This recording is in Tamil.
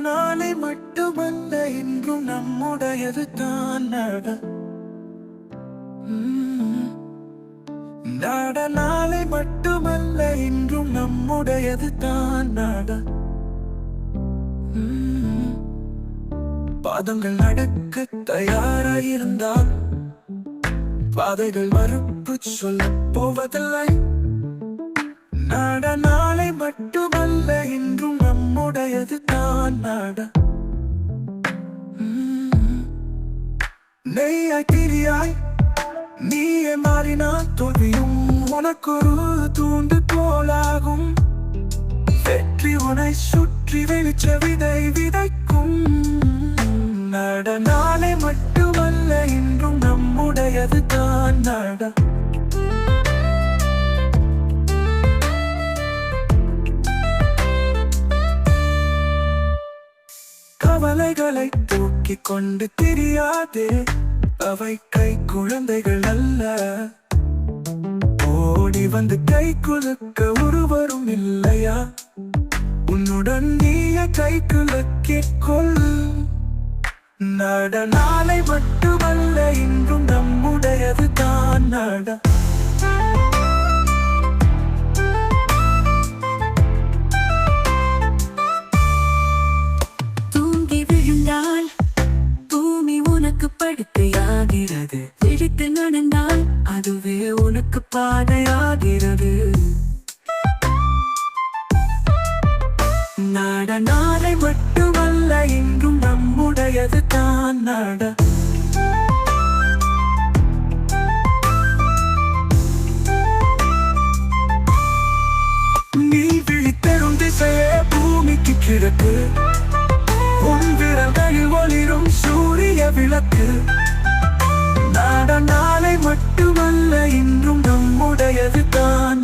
நாளை மட்டுமல்ல இன்றும் நம்முடையது தான் நாளை மட்டுமல்ல இன்றும் நம்முடையது தான் பாதங்கள் நடக்க தயாராயிருந்தால் பாதைகள் மறுப்பு சொல்ல போவதில்லை. நாளை மட்டுமல்ல இன்றும் நம்முடையது தான் நெய்யாய் திரியாய் நீயே மாறினால் தோல்வியும் உனக்கொரு தூண்டு போலாகும். வெற்றி உனை சுற்றி வெளிச்ச விதை விதைக்கும். நாளை மட்டுமல்ல இன்றும் நம்முடையது தான் கவலைகளை தூக்கிக் கொண்டு தெரியாதே, அவை கை குழந்தைகள் அல்ல. ஓடி வந்து கை குலுக்க ஒருவரும் இல்லையா? உன்னுடன் நீய கை குலுக்கிக் கொள். நாளை மட்டுமல்ல இன்றும் நம்முடையது தான் தூங்கி விழுந்தால் பூமி உனக்கு படுக்கையாகிறது. விழித்து நடந்தால் அதுவே உனக்கு பாதையாகிறது. நாளை மட்டுமல்ல இன்றும் நம்முடையது தான் நீ விழித்தரும் திசையே பூமிக்கு கிழக்கு. உன் விரல்களில் ஒளிரும் சூரிய விளக்கு. நாளை மட்டுமல்ல இன்றும் நம்முடையது தான்